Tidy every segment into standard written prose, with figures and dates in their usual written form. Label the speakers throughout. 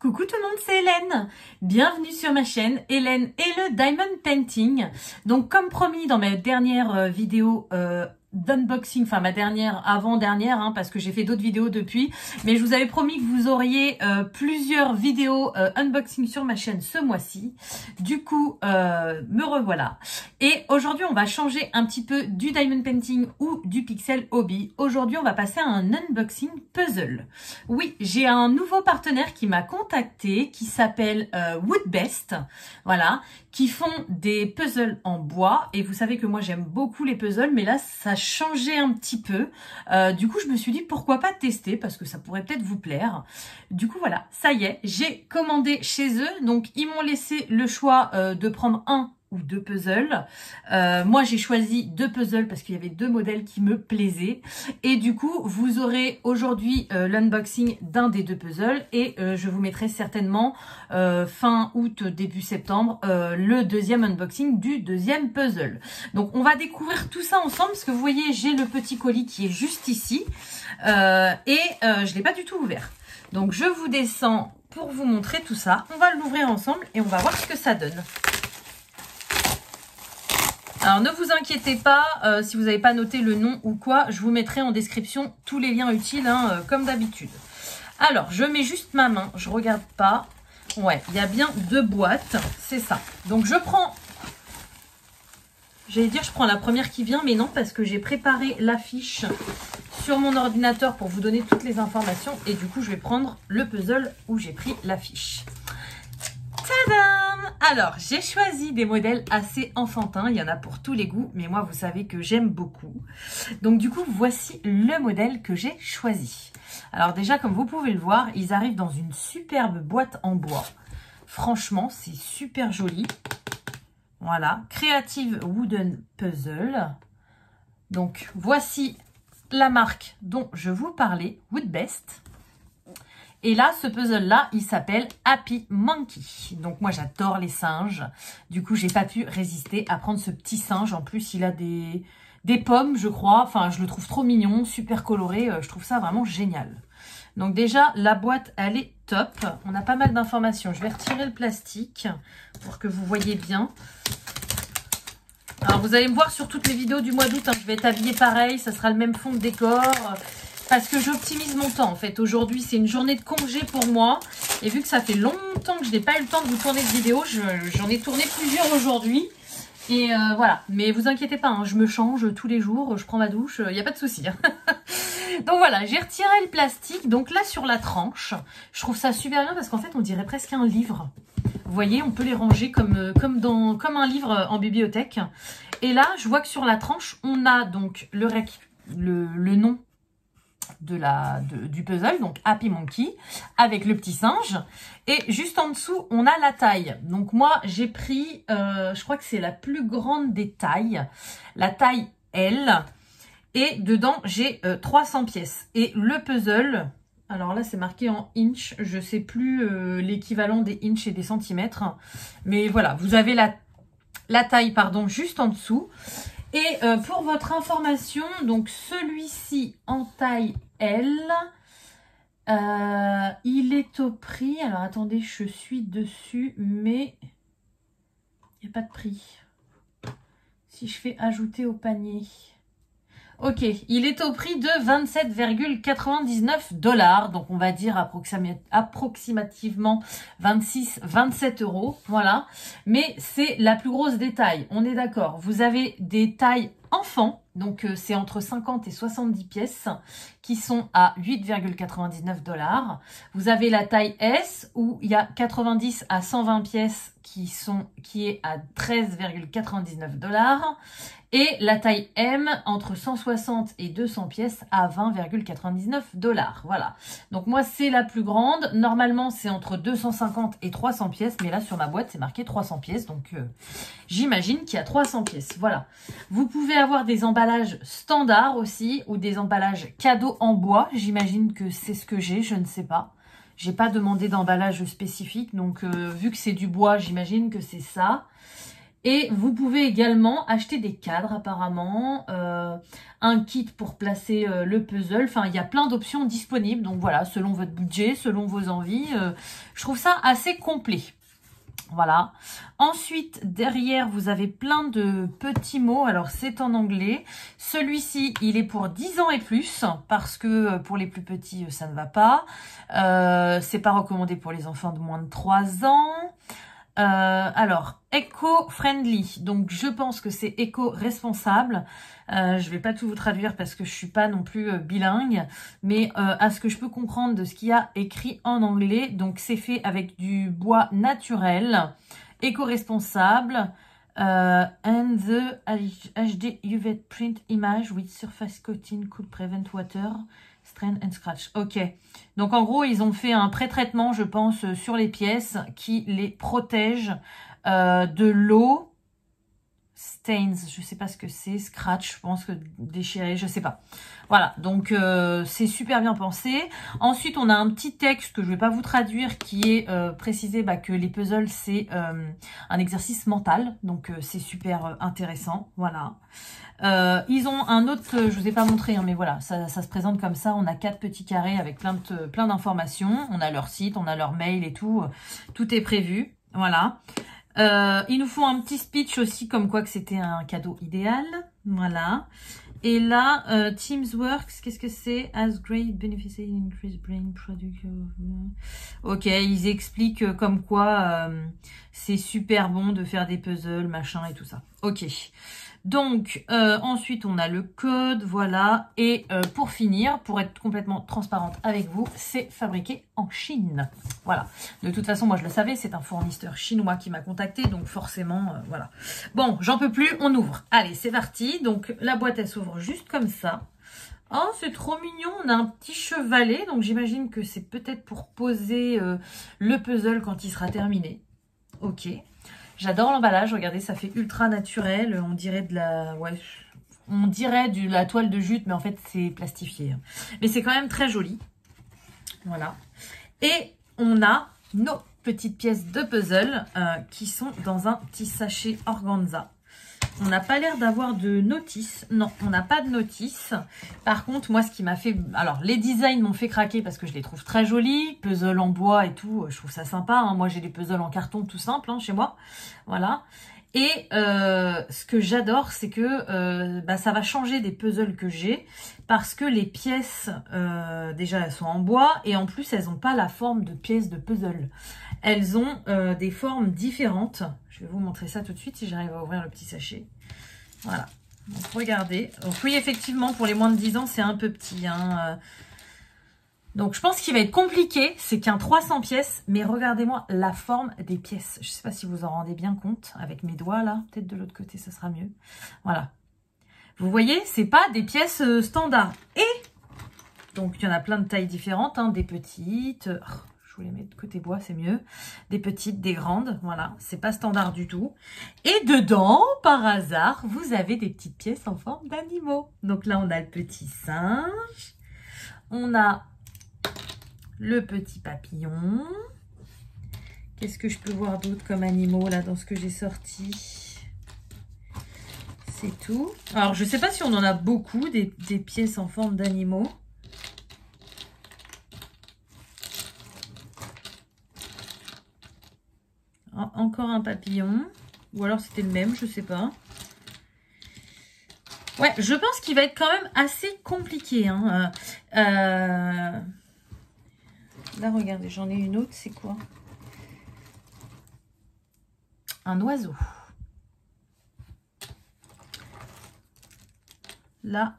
Speaker 1: Coucou tout le monde, c'est Hélène. Bienvenue sur ma chaîne Hélène et le Diamond Painting. Donc comme promis dans ma dernière vidéo d'unboxing, enfin ma dernière, avant-dernière, parce que j'ai fait d'autres vidéos depuis, mais je vous avais promis que vous auriez plusieurs vidéos unboxing sur ma chaîne ce mois-ci. Du coup, me revoilà. Et aujourd'hui, on va changer un petit peu du Diamond Painting ou du Pixel Hobby. Aujourd'hui, on va passer à un unboxing puzzle. Oui, j'ai un nouveau partenaire qui m'a contacté, qui s'appelle Woodbest, voilà, qui font des puzzles en bois. Et vous savez que moi, j'aime beaucoup les puzzles, mais là, ça changeait un petit peu. Du coup, je me suis dit, pourquoi pas tester, parce que ça pourrait peut-être vous plaire. Du coup, voilà, ça y est, j'ai commandé chez eux. Donc, ils m'ont laissé le choix de prendre un ou deux puzzles. Moi, j'ai choisi deux puzzles parce qu'il y avait deux modèles qui me plaisaient. Et du coup, vous aurez aujourd'hui l'unboxing d'un des deux puzzles et je vous mettrai certainement fin août, début septembre, le deuxième unboxing du deuxième puzzle. Donc, on va découvrir tout ça ensemble parce que vous voyez, j'ai le petit colis qui est juste ici et je ne l'ai pas du tout ouvert. Donc, je vous descends pour vous montrer tout ça. On va l'ouvrir ensemble et on va voir ce que ça donne. Alors, ne vous inquiétez pas, si vous n'avez pas noté le nom ou quoi, je vous mettrai en description tous les liens utiles, comme d'habitude. Alors, je mets juste ma main, je regarde pas. Ouais, il y a bien deux boîtes, c'est ça. Donc, je prends, j'allais dire, je prends la première qui vient, mais non, parce que j'ai préparé l'affiche sur mon ordinateur pour vous donner toutes les informations. Et du coup, je vais prendre le puzzle où j'ai pris l'affiche. Tadam! Alors, j'ai choisi des modèles assez enfantins. Il y en a pour tous les goûts, mais moi, vous savez que j'aime beaucoup. Donc, du coup, voici le modèle que j'ai choisi. Alors, déjà, comme vous pouvez le voir, ils arrivent dans une superbe boîte en bois. Franchement, c'est super joli. Voilà, Creative Wooden Puzzle. Donc, voici la marque dont je vous parlais, Woodbest. Et là, ce puzzle-là, il s'appelle Happy Monkey. Donc, moi, j'adore les singes. Du coup, j'ai pas pu résister à prendre ce petit singe. En plus, il a des pommes, je crois. Enfin, je le trouve trop mignon, super coloré. Je trouve ça vraiment génial. Donc, déjà, la boîte, elle est top. On a pas mal d'informations. Je vais retirer le plastique pour que vous voyez bien. Alors, vous allez me voir sur toutes les vidéos du mois d'août. Je vais être habillée pareil. Ça sera le même fond de décor. Parce que j'optimise mon temps en fait. Aujourd'hui, c'est une journée de congé pour moi. Et vu que ça fait longtemps que je n'ai pas eu le temps de vous tourner de vidéo, j'en ai tourné plusieurs aujourd'hui. Et voilà. Mais vous inquiétez pas, je me change tous les jours, je prends ma douche, il n'y a pas de souci. Donc voilà, j'ai retiré le plastique. Donc là, sur la tranche, je trouve ça super bien parce qu'en fait, on dirait presque un livre. Vous voyez, on peut les ranger comme un livre en bibliothèque. Et là, je vois que sur la tranche, on a donc le nom du puzzle, donc Happy Monkey, avec le petit singe. Et juste en dessous, on a la taille. Donc moi, j'ai pris, je crois que c'est la plus grande des tailles, la taille L. Et dedans, j'ai 300 pièces. Et le puzzle, alors là, c'est marqué en inch. Je sais plus l'équivalent des inches et des centimètres. Mais voilà, vous avez la taille, pardon, juste en dessous. Et pour votre information, donc celui-ci en taille L, il est au prix. Alors attendez, je suis dessus, mais il n'y a pas de prix. Si je fais ajouter au panier. Ok, il est au prix de 27,99 $. Donc on va dire approximativement 26-27 €. Voilà. Mais c'est la plus grosse des tailles. On est d'accord. Vous avez des tailles enfants. Donc c'est entre 50 et 70 pièces qui sont à 8,99 $. Vous avez la taille S où il y a 90 à 120 pièces qui est à 13,99 $. Et la taille M, entre 160 et 200 pièces à 20,99 $. Voilà. Donc moi, c'est la plus grande. Normalement, c'est entre 250 et 300 pièces. Mais là, sur ma boîte, c'est marqué 300 pièces. Donc, j'imagine qu'il y a 300 pièces. Voilà. Vous pouvez avoir des emballages standards aussi ou des emballages cadeaux en bois. J'imagine que c'est ce que j'ai. Je ne sais pas. J'ai pas demandé d'emballage spécifique. Donc, vu que c'est du bois, j'imagine que c'est ça. Et vous pouvez également acheter des cadres apparemment, un kit pour placer le puzzle. Enfin, il y a plein d'options disponibles. Donc voilà, selon votre budget, selon vos envies. Je trouve ça assez complet. Voilà. Ensuite, derrière, vous avez plein de petits mots. Alors, c'est en anglais. Celui-ci, il est pour 10 ans et plus, parce que pour les plus petits, ça ne va pas. C'est pas recommandé pour les enfants de moins de 3 ans. Alors, éco-friendly. Donc, je pense que c'est éco-responsable. Je vais pas tout vous traduire parce que je suis pas non plus bilingue. Mais à ce que je peux comprendre de ce qu'il y a écrit en anglais, donc c'est fait avec du bois naturel, éco-responsable, and the HD UV print image with surface coating could prevent water, strain and scratch. Ok. Donc en gros, ils ont fait un pré-traitement, je pense, sur les pièces qui les protège de l'eau. Stains, je sais pas ce que c'est. Scratch, je pense que déchiré, je sais pas. Voilà, donc c'est super bien pensé. Ensuite, on a un petit texte que je vais pas vous traduire qui est précisé que les puzzles, c'est un exercice mental. Donc c'est super intéressant. Voilà. Ils ont un autre, je vous ai pas montré, hein, mais voilà, ça se présente comme ça. On a 4 petits carrés avec plein d'informations. On a leur site, on a leur mail et tout. Tout est prévu. Voilà. Ils nous font un petit speech aussi comme quoi que c'était un cadeau idéal. Voilà. Et là, Teamsworks, qu'est-ce que c'est? As great benefits in increased brain product. Ok, ils expliquent comme quoi c'est super bon de faire des puzzles, machin et tout ça. Ok. Donc, ensuite, on a le code, voilà. Et pour finir, pour être complètement transparente avec vous, c'est fabriqué en Chine. Voilà. De toute façon, moi, je le savais, c'est un fournisseur chinois qui m'a contacté, donc forcément, voilà. Bon, j'en peux plus, on ouvre. Allez, c'est parti. Donc, la boîte, elle s'ouvre juste comme ça. Oh, c'est trop mignon. On a un petit chevalet, donc j'imagine que c'est peut-être pour poser le puzzle quand il sera terminé. Ok. J'adore l'emballage, regardez, ça fait ultra naturel, on dirait de la... Ouais, on dirait de la toile de jute, mais en fait, c'est plastifié. Mais c'est quand même très joli. Voilà. Et on a nos petites pièces de puzzle qui sont dans un petit sachet organza. On n'a pas l'air d'avoir de notice. Non, on n'a pas de notice. Par contre, moi, ce qui m'a fait... Alors, les designs m'ont fait craquer parce que je les trouve très jolis. Puzzle en bois et tout, je trouve ça sympa. Hein. Moi, j'ai des puzzles en carton tout simple chez moi. Voilà. Et ce que j'adore, c'est que ça va changer des puzzles que j'ai. Parce que les pièces, déjà, elles sont en bois. Et en plus, elles n'ont pas la forme de pièces de puzzle. Elles ont des formes différentes. Je vais vous montrer ça tout de suite si j'arrive à ouvrir le petit sachet. Voilà. Donc, regardez. Donc, oui, effectivement, pour les moins de 10 ans, c'est un peu petit. Hein. Donc, je pense qu'il va être compliqué. C'est qu'un 300 pièces. Mais regardez-moi la forme des pièces. Je ne sais pas si vous en rendez bien compte. Avec mes doigts, là. Peut-être de l'autre côté, ça sera mieux. Voilà. Vous voyez, c'est pas des pièces standards. Et, donc, il y en a plein de tailles différentes. Hein, des petites... Je vous les mets de côté bois, c'est mieux. Des petites, des grandes, voilà. C'est pas standard du tout. Et dedans, par hasard, vous avez des petites pièces en forme d'animaux. Donc là, on a le petit singe. On a le petit papillon. Qu'est-ce que je peux voir d'autre comme animaux, là, dans ce que j'ai sorti? C'est tout. Alors, je sais pas si on en a beaucoup, des pièces en forme d'animaux. Encore un papillon. Ou alors c'était le même, je sais pas. Ouais, je pense qu'il va être quand même assez compliqué. Hein. Là, regardez, j'en ai une autre. C'est quoi? Un oiseau. Là,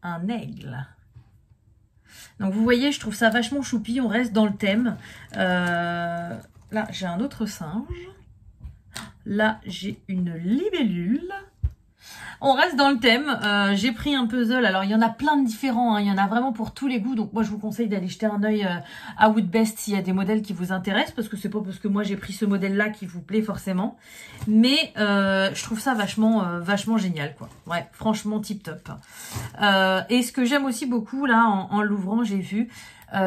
Speaker 1: un aigle. Donc, vous voyez, je trouve ça vachement choupi. On reste dans le thème. Là, j'ai un autre singe. Là, j'ai une libellule. On reste dans le thème. J'ai pris un puzzle. Alors, il y en a plein de différents. Hein. Il y en a vraiment pour tous les goûts. Donc, moi, je vous conseille d'aller jeter un œil à Woodbest s'il y a des modèles qui vous intéressent. Parce que c'est pas parce que moi, j'ai pris ce modèle-là qui vous plaît forcément. Mais je trouve ça vachement génial, quoi. Ouais, franchement, tip top. Et ce que j'aime aussi beaucoup, là, en l'ouvrant, j'ai vu...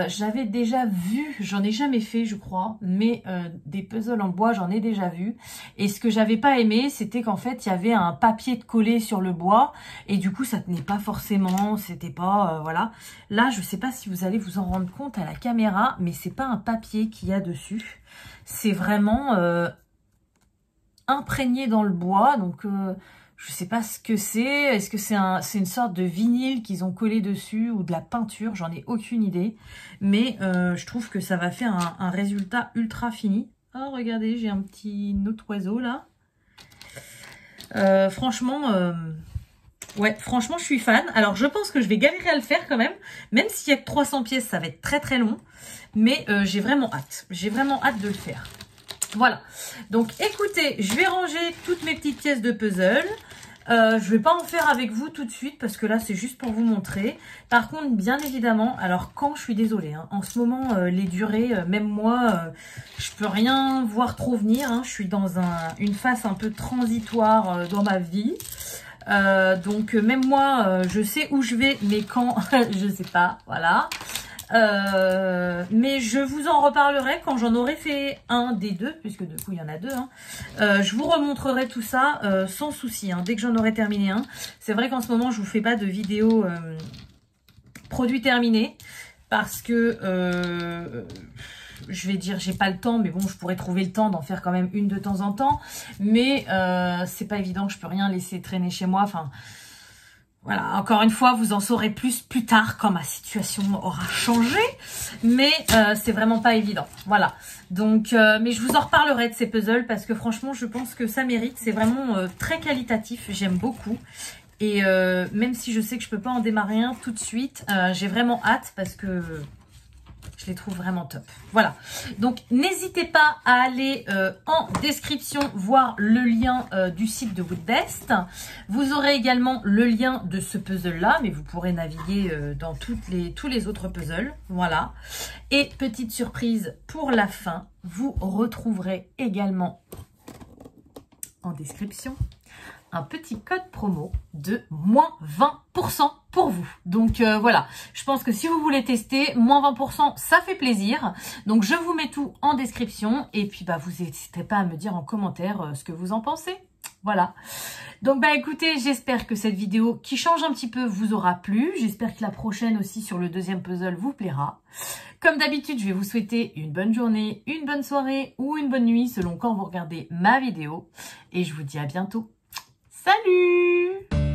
Speaker 1: J'avais déjà vu, j'en ai jamais fait je crois, mais des puzzles en bois j'en ai déjà vu. Et ce que j'avais pas aimé, c'était qu'en fait il y avait un papier de collé sur le bois et du coup ça tenait pas forcément, c'était pas, voilà. Là je sais pas si vous allez vous en rendre compte à la caméra, mais c'est pas un papier qu'il y a dessus. C'est vraiment imprégné dans le bois, donc je sais pas ce que c'est. Est-ce que c'est une sorte de vinyle qu'ils ont collé dessus ou de la peinture? J'en ai aucune idée. Mais je trouve que ça va faire un résultat ultra fini. Oh, regardez, j'ai un petit autre oiseau là. Franchement, ouais, franchement, je suis fan. Alors, je pense que je vais galérer à le faire quand même. Même s'il y a que 300 pièces, ça va être très très long. Mais j'ai vraiment hâte. J'ai vraiment hâte de le faire. Voilà, donc écoutez, je vais ranger toutes mes petites pièces de puzzle. Je vais pas en faire avec vous tout de suite parce que là c'est juste pour vous montrer. Par contre, bien évidemment, alors quand je suis désolée, hein, en ce moment les durées, même moi, je peux rien voir trop venir. Hein, je suis dans une phase un peu transitoire dans ma vie. Donc même moi, je sais où je vais, mais quand, je sais pas, voilà. Mais je vous en reparlerai quand j'en aurai fait un des deux, puisque du coup il y en a deux. Hein. Je vous remontrerai tout ça sans souci, hein, dès que j'en aurai terminé un. C'est vrai qu'en ce moment je vous fais pas de vidéo produit terminé parce que je vais dire j'ai pas le temps, mais bon je pourrais trouver le temps d'en faire quand même une de temps en temps. Mais c'est pas évident, je peux rien laisser traîner chez moi. Enfin. Voilà, encore une fois, vous en saurez plus tard quand ma situation aura changé, mais c'est vraiment pas évident. Voilà, donc, mais je vous en reparlerai de ces puzzles parce que franchement, je pense que ça mérite. C'est vraiment très qualitatif, j'aime beaucoup. Et même si je sais que je peux pas en démarrer un tout de suite, j'ai vraiment hâte parce que je les trouve vraiment top. Voilà. Donc, n'hésitez pas à aller en description voir le lien du site de Woodbest. Vous aurez également le lien de ce puzzle-là, mais vous pourrez naviguer dans tous les autres puzzles. Voilà. Et petite surprise pour la fin, vous retrouverez également en description un petit code promo de moins 20% pour vous. Donc voilà, je pense que si vous voulez tester, moins 20%, ça fait plaisir. Donc je vous mets tout en description et puis bah vous n'hésitez pas à me dire en commentaire ce que vous en pensez. Voilà. Donc bah écoutez, j'espère que cette vidéo qui change un petit peu vous aura plu. J'espère que la prochaine aussi sur le deuxième puzzle vous plaira. Comme d'habitude, je vais vous souhaiter une bonne journée, une bonne soirée ou une bonne nuit selon quand vous regardez ma vidéo. Et je vous dis à bientôt. Salut!